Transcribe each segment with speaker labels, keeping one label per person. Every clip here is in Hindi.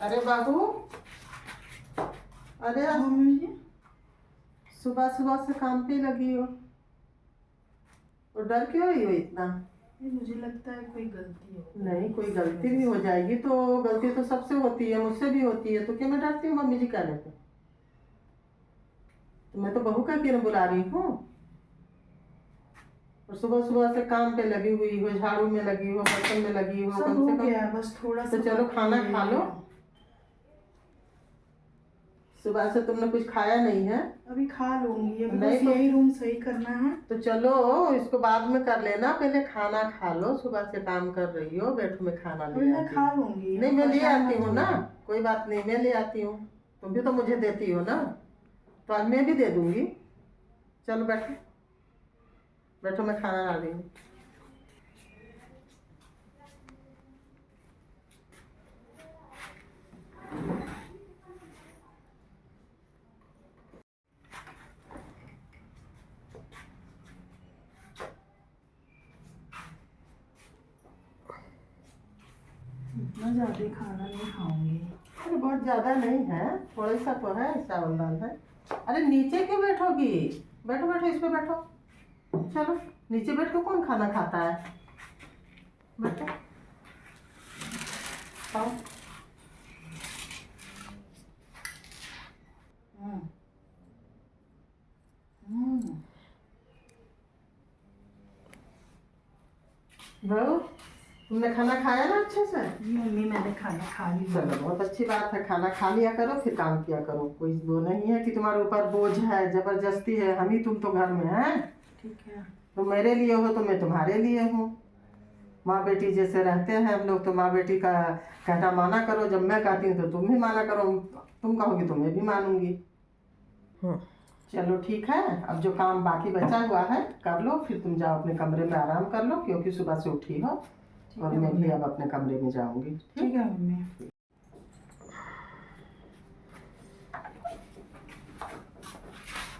Speaker 1: अरे बाबू, अरे
Speaker 2: मम्मी
Speaker 1: सुबह सुबह से काम पे लगी हो और डर क्यों रही हो इतना?
Speaker 2: मुझे लगता है कोई गलती हो।
Speaker 1: नहीं, कोई गलती भी हो जाएगी तो गलती तो सबसे होती है, मुझसे भी होती है, तो क्यों मैं डरती हूँ मम्मी जी कहने पे? तो मैं तो बहू का क्यों बुला रही हूँ। और सुबह सुबह से काम पे लगी हुई हो, झाड़ू में लगी हो, बर्तन में लगी हो,
Speaker 2: सब
Speaker 1: कम
Speaker 2: हो
Speaker 1: से कम
Speaker 2: गया, बस थोड़ा सा
Speaker 1: तो चलो
Speaker 2: बाकी
Speaker 1: खाना
Speaker 2: है।
Speaker 1: खा लो। सुबह से तुमने कुछ खाया नहीं है।
Speaker 2: अभी खा लूंगी, अभी
Speaker 1: नहीं
Speaker 2: बस
Speaker 1: तो
Speaker 2: यही रूम सही करना है।
Speaker 1: तो चलो इसको बाद में कर लेना, पहले खाना खा लो। सुबह से काम कर रही हो, बैठो मैं खाना
Speaker 2: अभी
Speaker 1: ले
Speaker 2: मैं
Speaker 1: आती
Speaker 2: खा
Speaker 1: हूँ।
Speaker 2: लूंगी।
Speaker 1: नहीं, मैं ले
Speaker 2: परेशान
Speaker 1: आती
Speaker 2: मत
Speaker 1: हूँ ना,
Speaker 2: होइए।
Speaker 1: कोई बात नहीं, मैं ले आती हूँ। तुम भी तो मुझे देती हो ना, तो आज मैं भी दे दूंगी। चलो बैठो बैठो, मैं खाना ला रही हूँ।
Speaker 2: इतना ज्यादा खाना नहीं खाऊंगी।
Speaker 1: अरे बहुत ज्यादा नहीं है, थोड़ा सा तो है, चावल दाल है। अरे नीचे क्यों बैठोगी? बैठो बैठो, इस पे बैठो। चलो नीचे बैठ के कौन खाना खाता है? बैठो खाओ।
Speaker 2: हम्म हम्म।
Speaker 1: बहू, तुमने खाना खाया ना अच्छे से?
Speaker 2: जी मम्मी, मैंने खाना खा लिया।
Speaker 1: चलो बहुत अच्छी बात है, खाना खा लिया करो फिर काम किया करो। कोई वो नहीं है कि तुम्हारे ऊपर बोझ है, जबरदस्ती है। हम ही तुम तो घर में हैं।
Speaker 2: ठीक है।
Speaker 1: तुम मेरे लिए हो तो मैं तुम्हारे लिए हूँ। माँ बेटी जैसे रहते हैं हम लोग, तो माँ बेटी का कहना माना करो। जब मैं कहती हूँ तो तुम भी माना करो, तुम कहोगी तो मैं भी मानूंगी। चलो ठीक है, अब जो काम बाकी बचा हुआ है कर लो, फिर तुम जाओ अपने कमरे में आराम कर लो, क्योंकि सुबह से उठी हो। और मैं भी अब अपने कमरे में जाऊंगी।
Speaker 2: ठीक है मम्मी।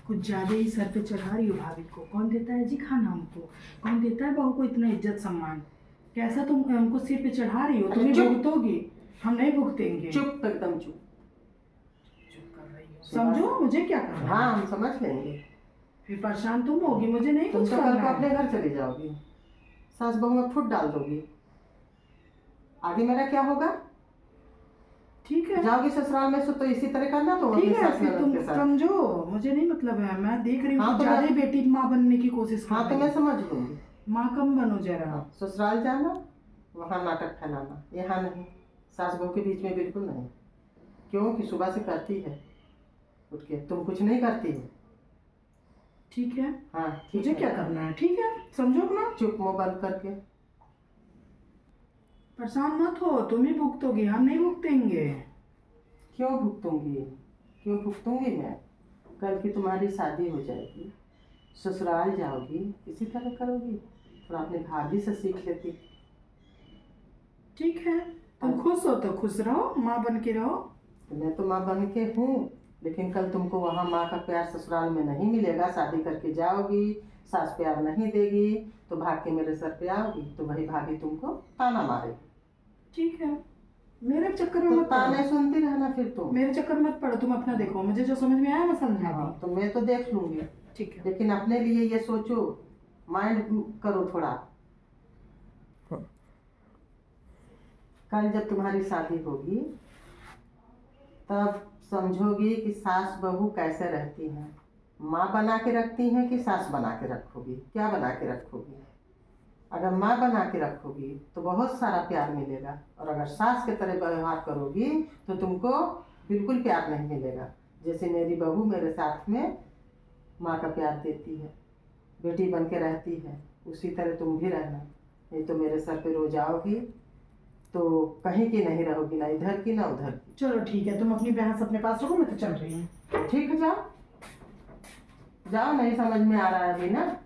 Speaker 2: कुछ ज्यादा ही सर पे चढ़ा रही हो भाभी को। कौन देता है जी खाना हमको? कौन देता है बहू को इतना इज्जत सम्मान? कैसा तुम हमको सिर पे चढ़ा रही हो?
Speaker 1: अरे
Speaker 2: तुम ही
Speaker 1: चुप।
Speaker 2: भुगतोगी, हम नहीं भुगतेंगे।
Speaker 1: चुप, एकदम चुप।
Speaker 2: चुप कर रही हो। समझो मुझे क्या करना है।
Speaker 1: हाँ, हम समझ लेंगे।
Speaker 2: फिर परेशान तुम होगी, मुझे नहीं
Speaker 1: तुम
Speaker 2: कुछ
Speaker 1: तो कल
Speaker 2: करना
Speaker 1: को अपने
Speaker 2: है।
Speaker 1: घर चली जाओगी, सास बहू में फुट डाल दोगी। आगे मेरा क्या होगा?
Speaker 2: ठीक है।
Speaker 1: जाओगी ससुराल में तो इसी तरह करना, तो
Speaker 2: ठीक
Speaker 1: अपनी
Speaker 2: है,
Speaker 1: सास
Speaker 2: फिर
Speaker 1: ननद
Speaker 2: तुम
Speaker 1: के साथ।
Speaker 2: समझो, मुझे नहीं मतलब है। मैं देख रही हूँ
Speaker 1: हाँ,
Speaker 2: कि
Speaker 1: तो
Speaker 2: ज्यादा
Speaker 1: मैं-
Speaker 2: बेटी माँ बनने की कोशिश कर
Speaker 1: हाँ तो
Speaker 2: रही
Speaker 1: मैं
Speaker 2: है।
Speaker 1: समझ लूंगी।
Speaker 2: माँ कम बनो जरा।
Speaker 1: हाँ, ससुराल जाना, वहाँ नाटक फैलाना, यहाँ नहीं। सास बहू के बीच में बिल्कुल नहीं। क्यों कि सुबह से करती है उठ के, तुम कुछ नहीं करती हो।
Speaker 2: ठीक है।
Speaker 1: हाँ ठीक
Speaker 2: मुझे
Speaker 1: है।
Speaker 2: क्या करना है? ठीक है, समझो अपना।
Speaker 1: चुप, मुंह बंद करके।
Speaker 2: परेशान मत हो, तुम ही भुगतोगी, हम नहीं भुगतेंगे।
Speaker 1: क्यों भुगतूंगी? क्यों भुगतूंगी मैं? कल की तुम्हारी शादी हो जाएगी, ससुराल जाओगी, इसी तरह करोगी। थोड़ा अपने भाभी से सीख लेती।
Speaker 2: ठीक है, तुम खुश हो तो खुश रहो, माँ बन के रहो।
Speaker 1: तो मैं तो माँ बन के हूँ, लेकिन कल तुमको वहाँ माँ का प्यार ससुराल में नहीं मिलेगा। शादी करके जाओगी, सास प्यार नहीं देगी, तो भाग के मेरे सर पे आओगी, तो वही भाभी तुमको ताना मारेगी।
Speaker 2: ठीक है, मेरे चक्कर में
Speaker 1: तो
Speaker 2: मत
Speaker 1: ताने
Speaker 2: पड़ो।
Speaker 1: सुनती रहना फिर तुम।
Speaker 2: मेरे चक्कर में मत पड़ो, तुम अपना देखो। मुझे जो समझ में आया मैं समझा
Speaker 1: हाँ,
Speaker 2: दी।
Speaker 1: तो मैं तो देख लूंगी,
Speaker 2: ठीक है।
Speaker 1: लेकिन अपने लिए ये सोचो, माइंड करो थोड़ा। कल जब तुम्हारी शादी होगी तब समझोगी कि सास बहू कैसे रहती हैं। माँ बना के रखती हैं कि सास बना के रखोगी? क्या बना के रखोगी? अगर माँ बना के रखोगी तो बहुत सारा प्यार मिलेगा, और अगर सास के तरह व्यवहार करोगी तो तुमको बिल्कुल प्यार नहीं मिलेगा। जैसे मेरी बहू मेरे साथ में माँ का प्यार देती है, बेटी बन के रहती है, उसी तरह तुम भी रहना। नहीं तो मेरे सर पे रोज आओगी तो कहीं की नहीं रहोगी, ना इधर की ना उधर की।
Speaker 2: चलो ठीक है, तुम अपनी बहन अपने पास रखो, मैं तो चल रही हूँ।
Speaker 1: ठीक है, जाओ जाओ, नहीं समझ में आ रहा है अभी ना।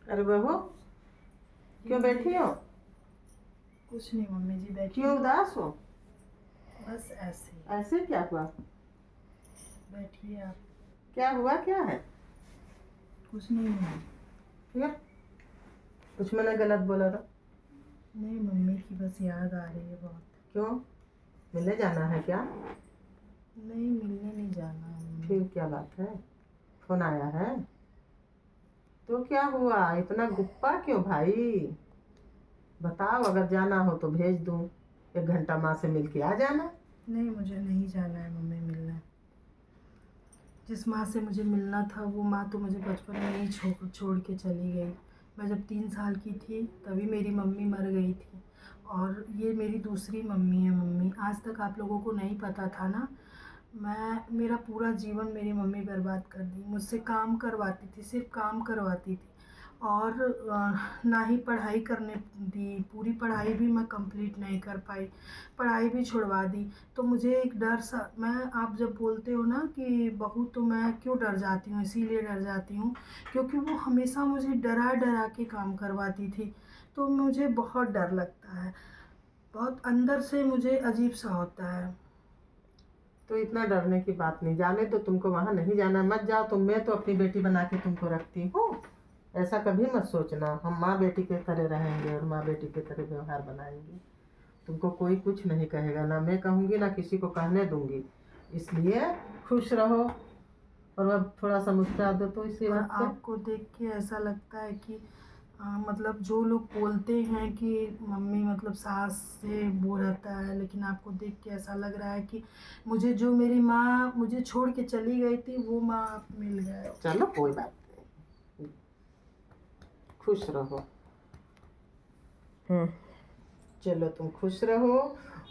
Speaker 1: अरे बहू, क्यों बैठी हो?
Speaker 2: कुछ नहीं मम्मी जी, बैठी
Speaker 1: क्यों उदास हो?
Speaker 2: बस ऐसे ही।
Speaker 1: ऐसे क्या हुआ?
Speaker 2: बैठिए आप।
Speaker 1: क्या हुआ, क्या है?
Speaker 2: कुछ नहीं मम्मी।
Speaker 1: ठीक है, कुछ मैंने गलत बोला था?
Speaker 2: नहीं मम्मी की बस याद आ रही है बहुत।
Speaker 1: क्यों, मिलने जाना है क्या?
Speaker 2: नहीं मिलने नहीं जाना है मम्मी।
Speaker 1: फिर क्या बात है, फोन आया है तो क्या हुआ? इतना गुस्सा क्यों भाई? बताओ, अगर जाना हो तो भेज दूँ, 1 घंटा माँ से मिल के आ जाना।
Speaker 2: नहीं मुझे नहीं जाना है मम्मी मिलने। जिस माँ से मुझे मिलना था वो माँ तो मुझे बचपन में ही छोड़ के चली गई। मैं जब 3 साल की थी तभी मेरी मम्मी मर गई थी, और ये मेरी दूसरी मम्मी है। मम्मी आज तक आप लोगों को नहीं पता था ना, मेरा पूरा जीवन मेरी मम्मी बर्बाद कर दी। मुझसे काम करवाती थी, सिर्फ काम करवाती थी, और ना ही पढ़ाई करने दी। पूरी पढ़ाई भी मैं कंप्लीट नहीं कर पाई, पढ़ाई भी छुड़वा दी। तो मुझे एक डर सा, आप जब बोलते हो ना कि बहू, तो मैं क्यों डर जाती हूँ, इसीलिए डर जाती हूँ क्योंकि वो हमेशा मुझे डरा डरा के काम करवाती थी। तो मुझे बहुत डर लगता है, बहुत अंदर से मुझे अजीब सा होता है।
Speaker 1: तो इतना डरने की बात नहीं, जाने तो तुमको वहाँ नहीं जाना, मत जाओ तुम। मैं तो अपनी बेटी बना के तुमको रखती हूँ, ऐसा कभी मत सोचना। हम माँ बेटी के तरह रहेंगे और माँ बेटी के तरह व्यवहार बनाएंगे। तुमको कोई कुछ नहीं कहेगा, ना मैं कहूँगी ना किसी को कहने दूंगी। इसलिए खुश रहो, और अब थोड़ा सा मुस्कुरा दो तो इसी
Speaker 2: और
Speaker 1: बात पे।
Speaker 2: आपको देख के ऐसा लगता है कि मतलब जो लोग बोलते हैं कि मम्मी मतलब सास से वो रहता है, लेकिन आपको देख के ऐसा लग रहा है कि मुझे जो मेरी माँ मुझे छोड़ के चली गई थी वो माँ आप मिल गए।
Speaker 1: चलो कोई बात नहीं, खुश रहो। चलो तुम खुश रहो,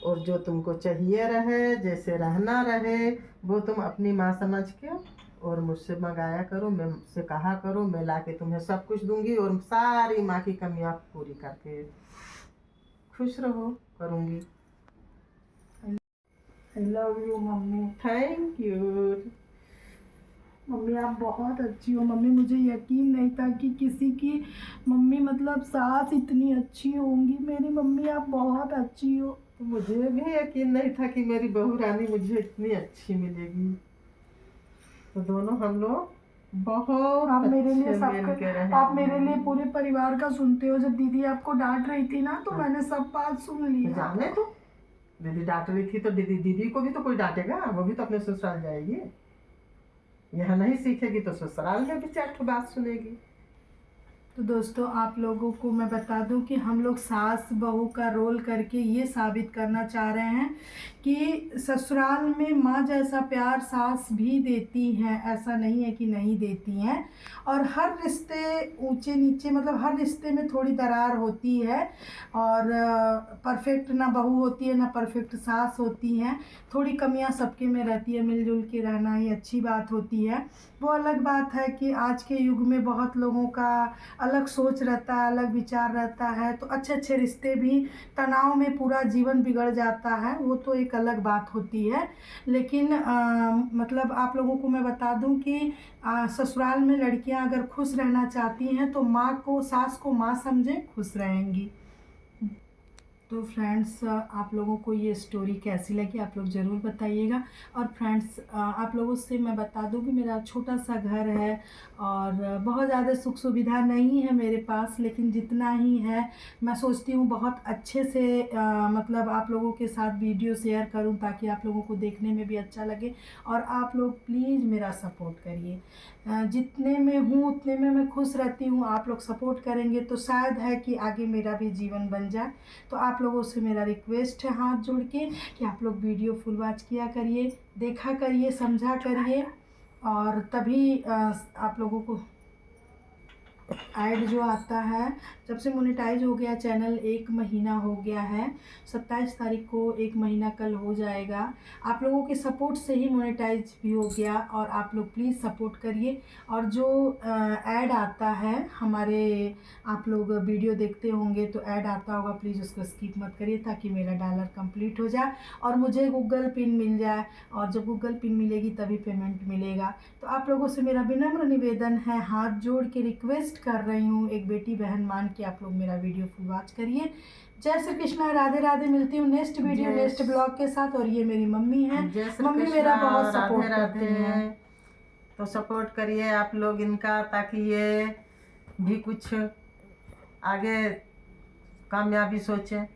Speaker 1: और जो तुमको चाहिए रहे, जैसे रहना रहे, वो तुम अपनी माँ समझ के और मुझसे मंगाया करो, मैं मुझसे कहा करो, मैं लाके तुम्हें सब कुछ दूंगी, और सारी माँ की कमियाँ पूरी करके खुश रहो करूँगी।
Speaker 2: I love you mummy.
Speaker 1: Thank you.
Speaker 2: Mummy आप बहुत अच्छी हो मम्मी, मुझे यकीन नहीं था कि किसी की मम्मी मतलब सास इतनी अच्छी होंगी। मेरी मम्मी आप बहुत अच्छी हो।
Speaker 1: मुझे भी यकीन नहीं था कि मेरी बहू रानी मुझे इतनी अच्छी मिलेगी। तो दोनों हम लोग बहुत
Speaker 2: आप मेरे लिए
Speaker 1: अच्छे मिल के
Speaker 2: सबका, आप मेरे लिए
Speaker 1: रहेंगे।
Speaker 2: पूरे परिवार का सुनते हो। जब दीदी आपको डांट रही थी ना तो मैंने सब बात सुन ली।
Speaker 1: तो जाने तो दीदी डांट रही थी तो दीदी को भी तो कोई डांटेगा, वो भी तो अपने ससुराल जाएगी। यहाँ नहीं सीखेगी तो ससुराल में भी 4 ठो बात सुनेगी।
Speaker 2: तो दोस्तों आप लोगों को मैं बता दूं कि हम लोग सास बहू का रोल करके ये साबित करना चाह रहे हैं कि ससुराल में माँ जैसा प्यार सास भी देती हैं, ऐसा नहीं है कि नहीं देती हैं। और हर रिश्ते ऊंचे नीचे, मतलब हर रिश्ते में थोड़ी दरार होती है, और परफेक्ट ना बहू होती है ना परफेक्ट सास होती हैं। थोड़ी कमियां सबके में रहती है, मिलजुल के रहना ही अच्छी बात होती है। वो अलग बात है कि आज के युग में बहुत लोगों का अलग सोच रहता है, अलग विचार रहता है, तो अच्छे अच्छे रिश्ते भी तनाव में पूरा जीवन बिगड़ जाता है, वो तो एक अलग बात होती है। लेकिन मतलब आप लोगों को मैं बता दूं कि ससुराल में लड़कियां अगर खुश रहना चाहती हैं तो माँ को, सास को माँ समझे, खुश रहेंगी। तो फ्रेंड्स आप लोगों को ये स्टोरी कैसी लगी आप लोग ज़रूर बताइएगा। और फ्रेंड्स आप लोगों से मैं बता दूं कि मेरा छोटा सा घर है, और बहुत ज़्यादा सुख सुविधा नहीं है मेरे पास, लेकिन जितना ही है मैं सोचती हूँ बहुत अच्छे से मतलब आप लोगों के साथ वीडियो शेयर करूँ ताकि आप लोगों को देखने में भी अच्छा लगे। और आप लोग प्लीज़ मेरा सपोर्ट करिए, जितने में हूँ उतने में मैं खुश रहती हूँ। आप लोग सपोर्ट करेंगे तो शायद है कि आगे मेरा भी जीवन बन जाए। तो आप लोगों से मेरा रिक्वेस्ट है हाथ जोड़ के कि आप लोग वीडियो फुल वॉच किया करिए, देखा करिए, समझा करिए, और तभी आप लोगों को ऐड जो आता है, जब से मोनेटाइज हो गया चैनल 1 महीना हो गया है, 27 तारीख को 1 महीना कल हो जाएगा। आप लोगों के सपोर्ट से ही मोनेटाइज भी हो गया, और आप लोग प्लीज़ सपोर्ट करिए। और जो ऐड आता है हमारे, आप लोग वीडियो देखते होंगे तो ऐड आता होगा, प्लीज़ उसको स्किप मत करिए ताकि मेरा डॉलर कंप्लीट हो जाए और मुझे गूगल पिन मिल जाए। और जब गूगल पिन मिलेगी तभी पेमेंट मिलेगा। तो आप लोगों से मेरा विनम्र निवेदन है, हाथ जोड़ के रिक्वेस्ट कर रही हूँ, एक बेटी बहन मान के आप लोग मेरा वीडियो फुल वॉच करिए। जय श्री कृष्णा, राधे राधे। मिलती हूँ नेक्स्ट वीडियो नेक्स्ट ब्लॉग के साथ। और ये मेरी मम्मी है, मम्मी मेरा बहुत सपोर्ट करती हैं।
Speaker 1: तो सपोर्ट करिए आप लोग इनका, ताकि ये भी कुछ आगे कामयाबी सोचें।